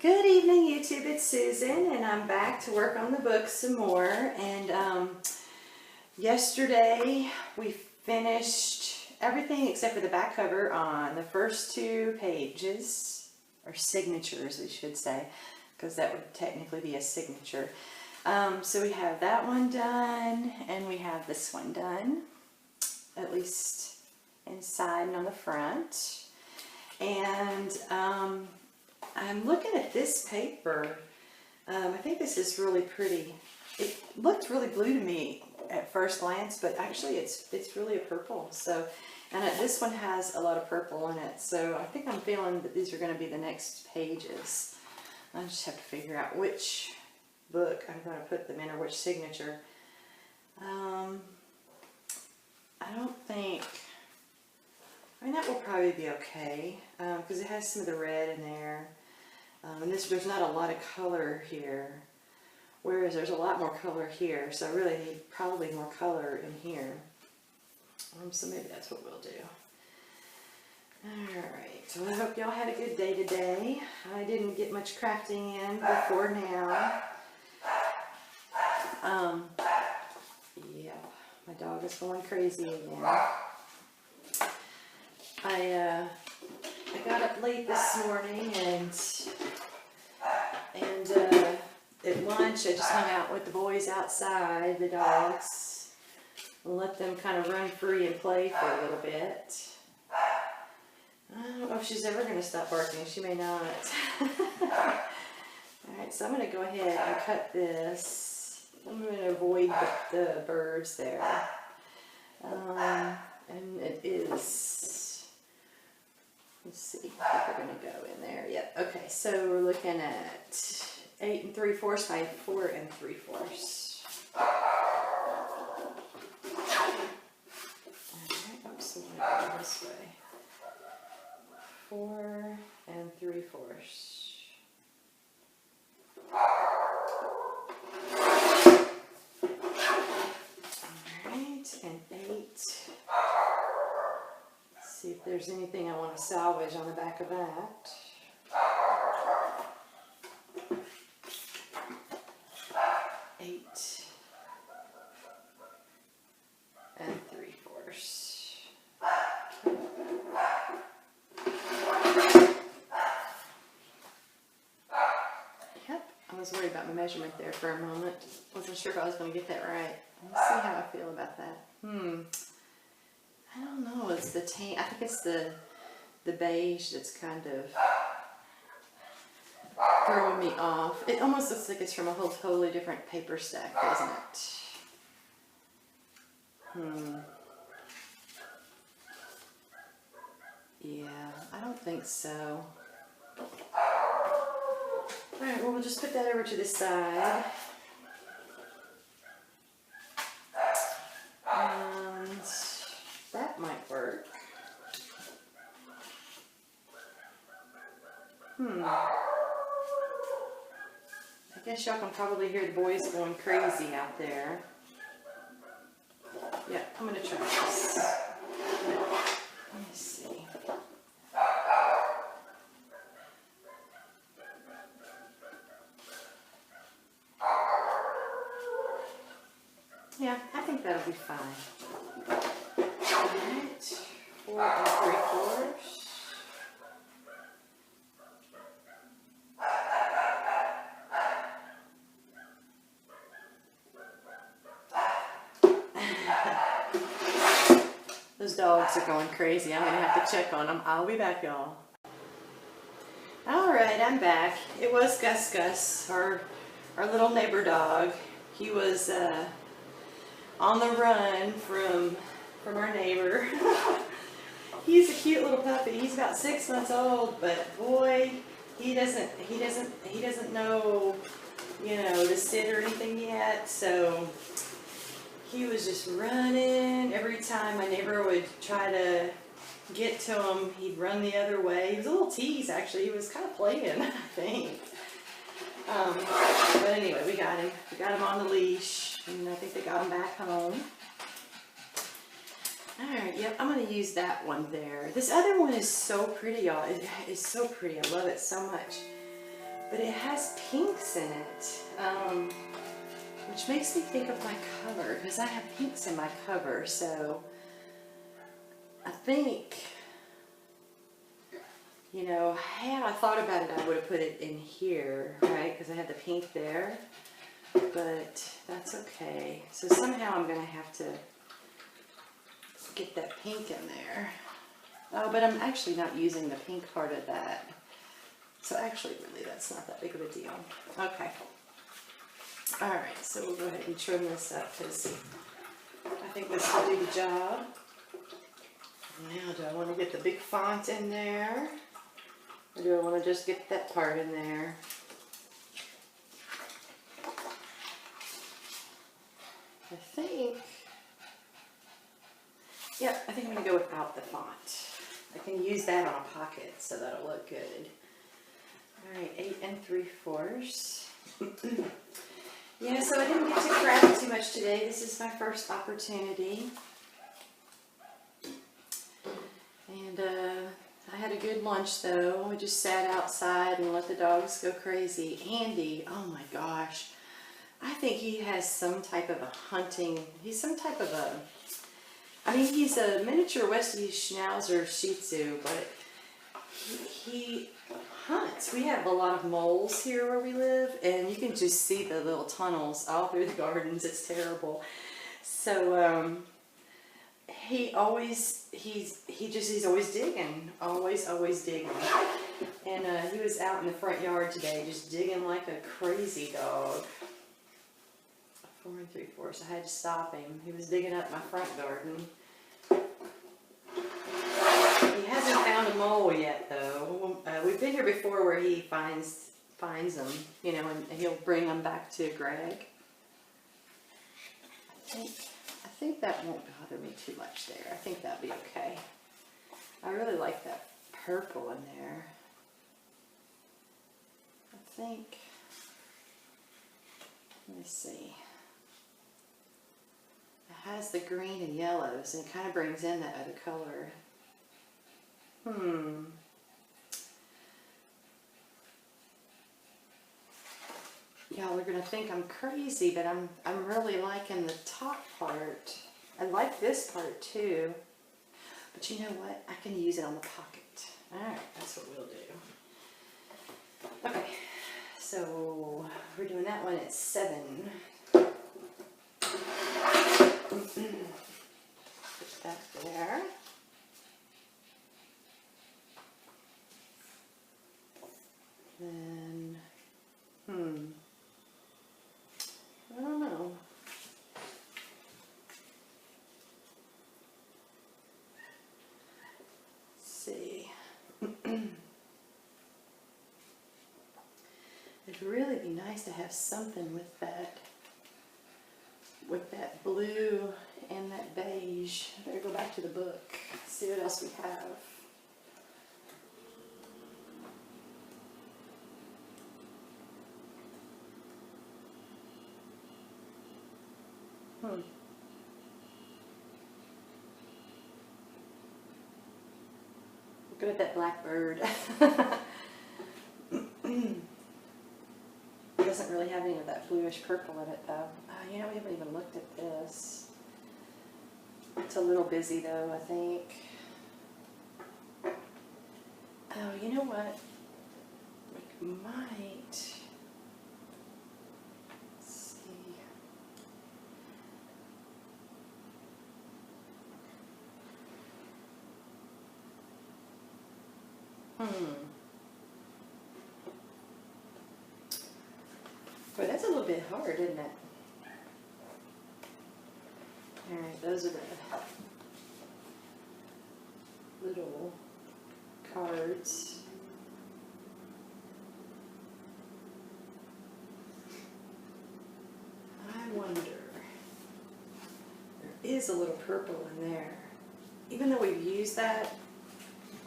Good evening, YouTube. It's Susan, and I'm back to work on the book some more. And yesterday we finished everything except for the back cover on the first 2 pages, or signatures, we should say, because that would technically be a signature. So we have that one done, and we have this one done, at least inside and on the front. And I'm looking at this paper. I think this is really pretty. It looked really blue to me at first glance, but actually it's really a purple. So, and this one has a lot of purple in it. So I think I'm feeling that these are going to be the next pages. I just have to figure out which book I'm going to put them in, or which signature. I don't think. I mean, that will probably be okay, because it has some of the red in there. And there's not a lot of color here, whereas there's a lot more color here, so I really need probably more color in here. So maybe that's what we'll do. Alright, so I hope y'all had a good day today. I didn't get much crafting in before now. Yeah, my dog is going crazy again. I got up late this morning, and at lunch I just hung out with the boys outside, the dogs, and let them kind of run free and play for a little bit. I don't know if she's ever going to stop barking. She may not. Alright, so I'm going to go ahead and cut this. I'm going to avoid the birds there. And it is... Let's see if we're going to go in there. Yep. Okay, so we're looking at 8 3/4 by 4 3/4. Alright, oops, I'm going to go this way. 4 3/4. Alright, and 8. See if there's anything I want to salvage on the back of that. 8 3/4. Yep, I was worried about my measurement there for a moment. Wasn't sure if I was going to get that right. Let's see how I feel about that. I don't know, it's the tan, I think it's the beige that's kind of throwing me off. It almost looks like it's from a whole totally different paper stack, doesn't it? Yeah, I don't think so. Alright, well, we'll just put that over to the side. And that might work. I guess y'all can probably hear the boys going crazy out there. Yeah, I'm going to try this. Let me see. Yeah, I think that'll be fine. Alright, 4 3/4. Those dogs are going crazy. I'm going to have to check on them. I'll be back, y'all. Alright, I'm back. It was Gus, our little neighbor dog. He was on the run from our neighbor. He's a cute little puppy. He's about 6 months old, but boy, he doesn't know, to sit or anything yet. So he was just running. Every time my neighbor would try to get to him, he'd run the other way. He was a little tease, actually. He was kind of playing, I think. But anyway, we got him. We got him on the leash, and I think they got him back home. Alright, yep, I'm going to use that one there. This other one is so pretty, y'all. It is so pretty. I love it so much. but it has pinks in it, which makes me think of my cover, because I have pinks in my cover, so I think, you know, had I thought about it, I would have put it in here, right, because I had the pink there, but that's okay. So somehow I'm going to have to get that pink in there. Oh, but I'm actually not using the pink part of that. So actually, really, that's not that big of a deal. Okay. All right, so we'll go ahead and trim this up because I think this will do the job. Now, do I want to get the big font in there? Or do I want to just get that part in there? I think, yeah, I think I'm going to go without the font. I can use that on a pocket, so that'll look good. All right, 8 3/4. Yeah, so I didn't get to craft too much today. This is my first opportunity. And I had a good lunch, though. We just sat outside and let the dogs go crazy. Andy, oh my gosh. I think he has some type of a hunting, he's some type of a, I mean, he's a miniature Westie Schnauzer Shih Tzu, but he hunts. We have a lot of moles here where we live, and you can just see the little tunnels all through the gardens. It's terrible. So he's always digging, always digging. And he was out in the front yard today, just digging like a crazy dog. 4 3/4. I had to stop him. He was digging up my front garden. He hasn't found a mole yet, though. We've been here before where he finds them, you know, and he'll bring them back to Greg. I think that won't bother me too much there. I think that'll be okay. I really like that purple in there. I think, let me see. It has the green and yellows, and it kind of brings in that other color. Y'all are gonna think I'm crazy, but I'm really liking the top part. I like this part too. But you know what? I can use it on the pocket. Alright, that's what we'll do. Okay, so we're doing that one at 7. Put that there. Then, I don't know. Let's see. It'd really be nice to have something with that blue and that beige. I better go back to the book, see what else we have. Look at that blackbird. It doesn't really have any of that bluish purple in it, though. You know, we haven't even looked at this. It's a little busy, though, I think. Oh, you know what? We might. Let's see. Boy, that's a little bit hard, isn't it? Alright, those are the little cards. I wonder, there is a little purple in there. Even though we've used that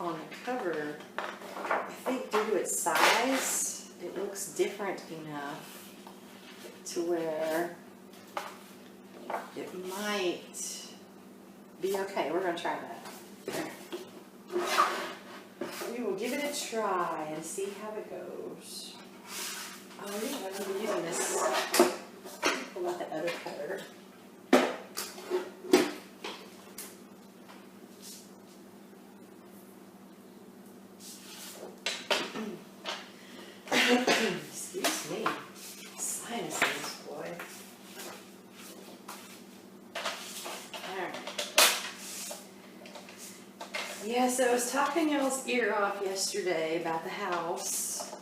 on a cover, I think due to its size, it looks different enough to where it might be okay. We're going to try that. We will give it a try and see how it goes. Okay, so I was talking y'all's ear off yesterday about the house.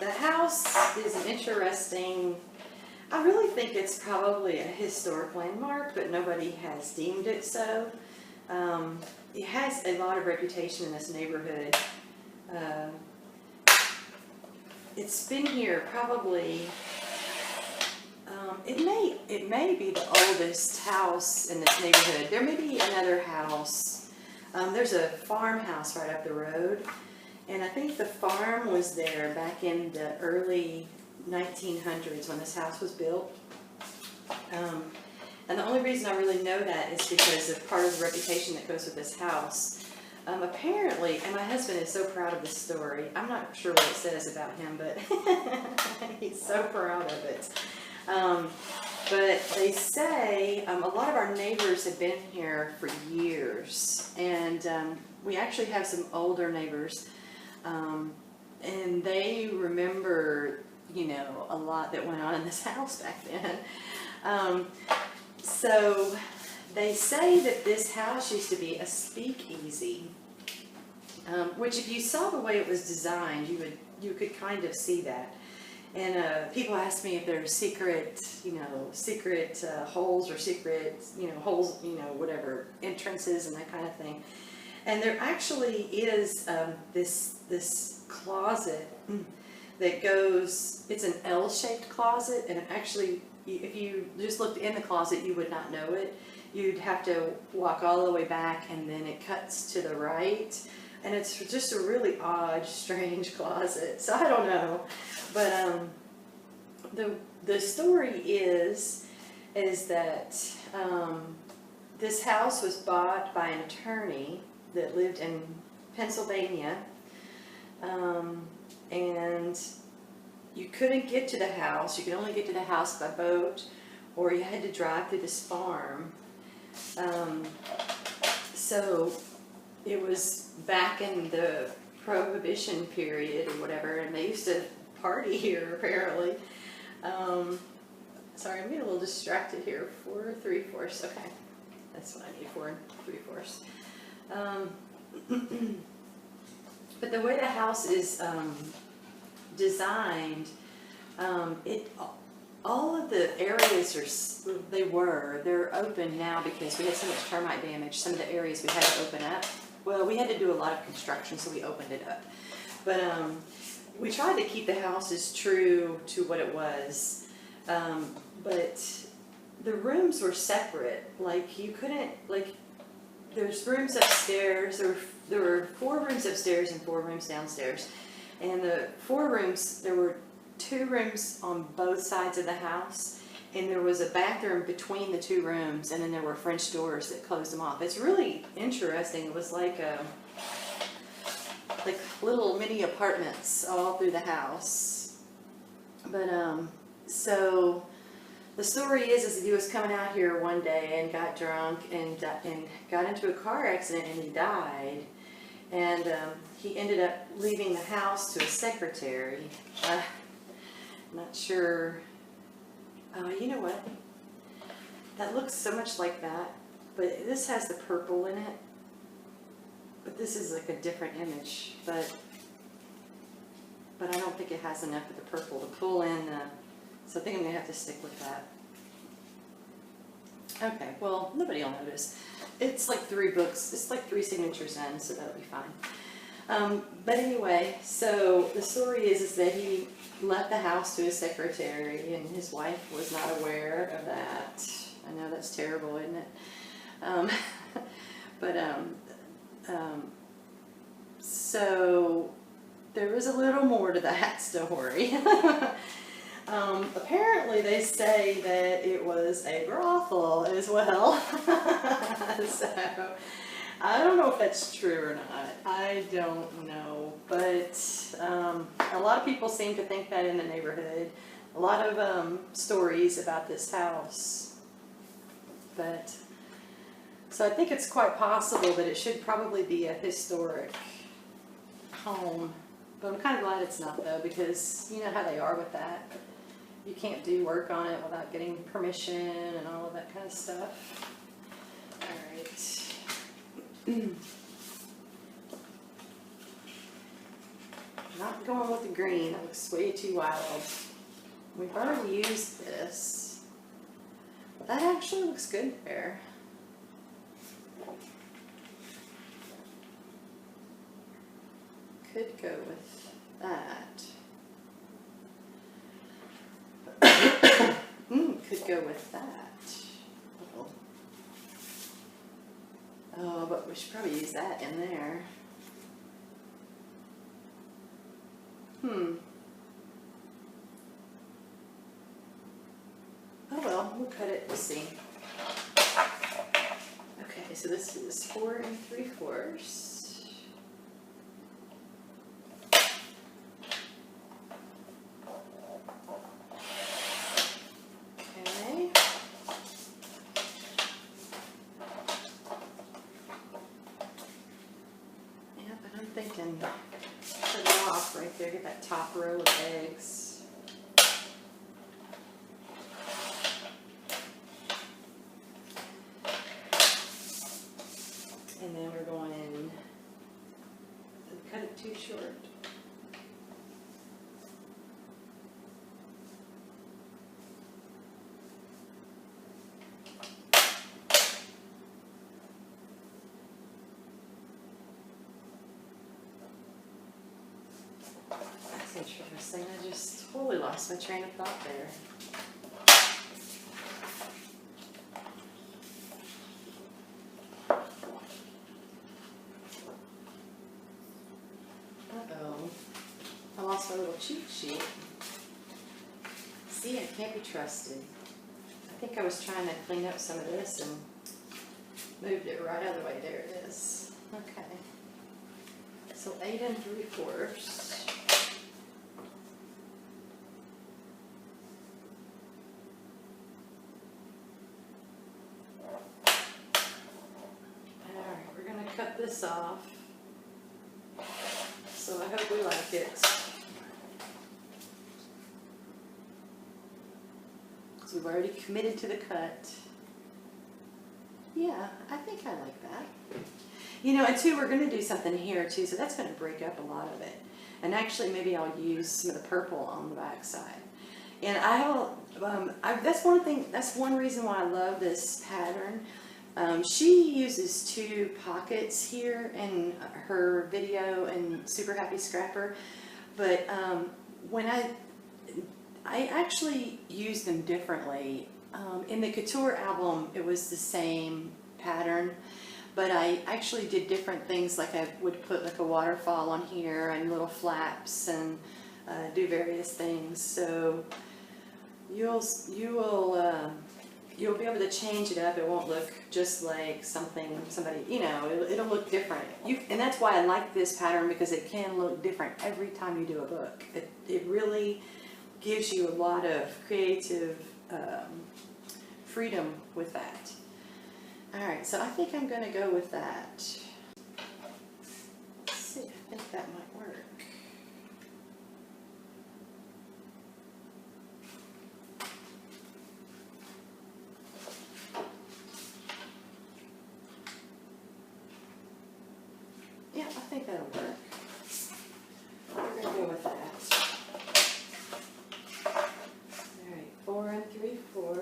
The house is an interesting, I really think it's probably a historic landmark, but nobody has deemed it so. It has a lot of reputation in this neighborhood. It's been here probably, it may be the oldest house in this neighborhood. There may be another house. There's a farmhouse right up the road, and I think the farm was there back in the early 1900s when this house was built. And the only reason I really know that is because of part of the reputation that goes with this house. Apparently, and my husband is so proud of this story. I'm not sure what it says about him, but he's so proud of it. But they say a lot of our neighbors have been here for years, and we actually have some older neighbors, and they remember, you know, a lot that went on in this house back then. So they say that this house used to be a speakeasy, which if you saw the way it was designed, you could kind of see that. And people ask me if there's secret, secret holes or secret, holes, whatever, entrances and that kind of thing. And there actually is this closet that goes, it's an L-shaped closet, and it actually, if you just looked in the closet, you would not know it. You'd have to walk all the way back, and then it cuts to the right. And it's just a really odd, strange closet. So I don't know. But the story is that this house was bought by an attorney that lived in Pennsylvania, and you couldn't get to the house. You could only get to the house by boat, or you had to drive through this farm. So it was back in the Prohibition period or whatever, and they used to party here apparently. Sorry, I'm getting a little distracted here. 4 3/4. Okay, that's what I need. 4 3/4. But the way the house is designed, all of the areas they're open now because we had so much termite damage. Some of the areas we had to open up. Well, we had to do a lot of construction, so we opened it up. But we tried to keep the house as true to what it was. But the rooms were separate. Like, you couldn't, like, there's rooms upstairs. There were 4 rooms upstairs and 4 rooms downstairs. And the 4 rooms, there were 2 rooms on both sides of the house, and there was a bathroom between the 2 rooms, and then there were French doors that closed them off. It's really interesting. It was like little mini apartments all through the house. But so the story is that he was coming out here one day and got drunk and got into a car accident, and he died. And he ended up leaving the house to a secretary. Not sure. You know what? That looks so much like that, but this has the purple in it. But this is like a different image. But I don't think it has enough of the purple to pull in. So I think I'm gonna have to stick with that. Okay. Well, nobody will notice. It's like 3 books. It's like 3 signatures in, so that'll be fine. But anyway, so the story is that he left the house to his secretary, and his wife was not aware of that. I know that's terrible, isn't it? So there was a little more to that story. Apparently they say that it was a brothel as well. So I don't know if that's true or not. I don't know. But a lot of people seem to think that in the neighborhood. A lot of stories about this house. But so I think it's quite possible that it should probably be a historic home. But I'm kind of glad it's not, though, because you know how they are with that. You can't do work on it without getting permission and all of that kind of stuff. All right. Not going with the green, that looks way too wild. We've already used this. That actually looks good there. Could go with that. Could go with that. Oh, but we should probably use that in there. Oh well, we'll cut it. We'll see. Okay, so this is 4 3/4. Okay. Yep, and I'm thinking cut it off right there. Get that top row of eggs. And then we're going to cut it too short. That's interesting. I just totally lost my train of thought there. I lost my little cheat sheet. See, I can't be trusted. I think I was trying to clean up some of this and moved it right out of the way. There it is. Okay. So 8 3/4. Alright, we're going to cut this off. So I hope we like it. So we've already committed to the cut. Yeah, I think I like that. You know, and too, we're going to do something here too, so that's going to break up a lot of it. And actually, maybe I'll use some of the purple on the back side. And that's one reason why I love this pattern. She uses 2 pockets here in her video in SuperHappyScrapper, but when I actually use them differently. In the Couture album, it was the same pattern, but I actually did different things. Like I would put like a waterfall on here and little flaps and do various things. So you'll be able to change it up. It won't look just like somebody, you know, it'll look different. And that's why I like this pattern, because it can look different every time you do a book. It really gives you a lot of creative freedom with that. All right, so I think I'm going to go with that. Let's see, I think that might work. Yeah, I think that'll work. We're going to go with that. All right, 4 3/4.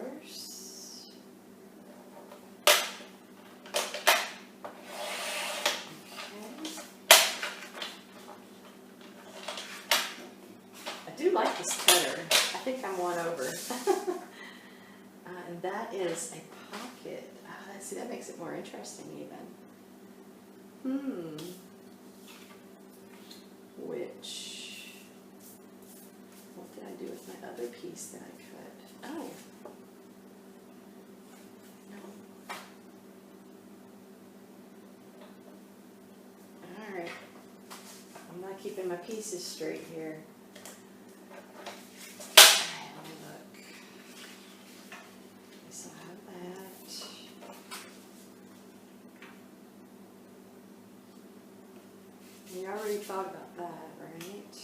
I do like this cutter. I think I'm won over. And that is a pocket. See, that makes it more interesting even. What did I do with my other piece that I cut? Oh. No. Alright. I'm not keeping my pieces straight here. Alright, let me look. So I have that. You already thought about that, right?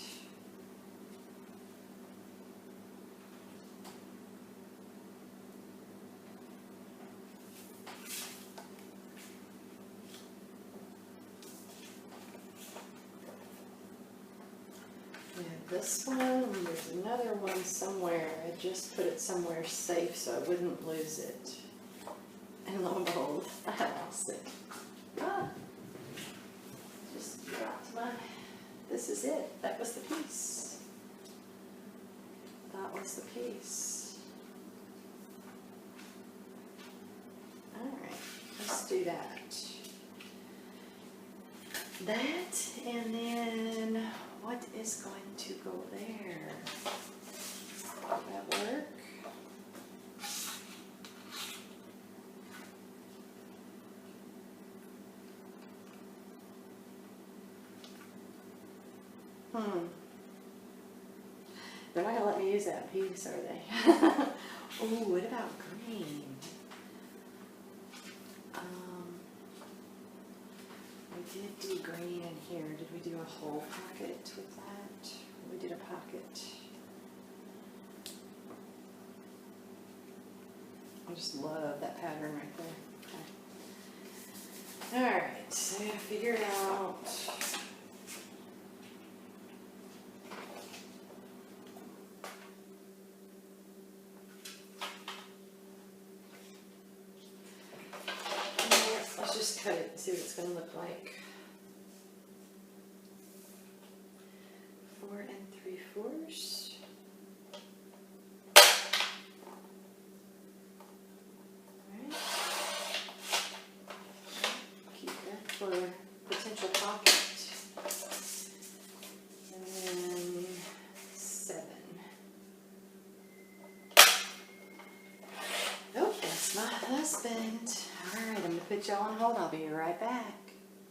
this one, and there's another one somewhere. I just put it somewhere safe so I wouldn't lose it. And lo and behold, I lost it. Ah, just dropped my, this is it. That was the piece. That was the piece. Alright, let's do that. That, and then what is going to go there? Will that work? They're not going to let me use that piece, are they? Oh, what about green? We did do green in here. Did we do a whole pocket with that? We did a pocket. I just love that pattern right there. Okay. Alright, so figure out. Let's just cut it and see what it's going to look like. 4 3/4. Alright. Keep that for potential pocket. And then 7. Oh, that's my husband. Alright, I'm going to put y'all on hold. I'll be right back.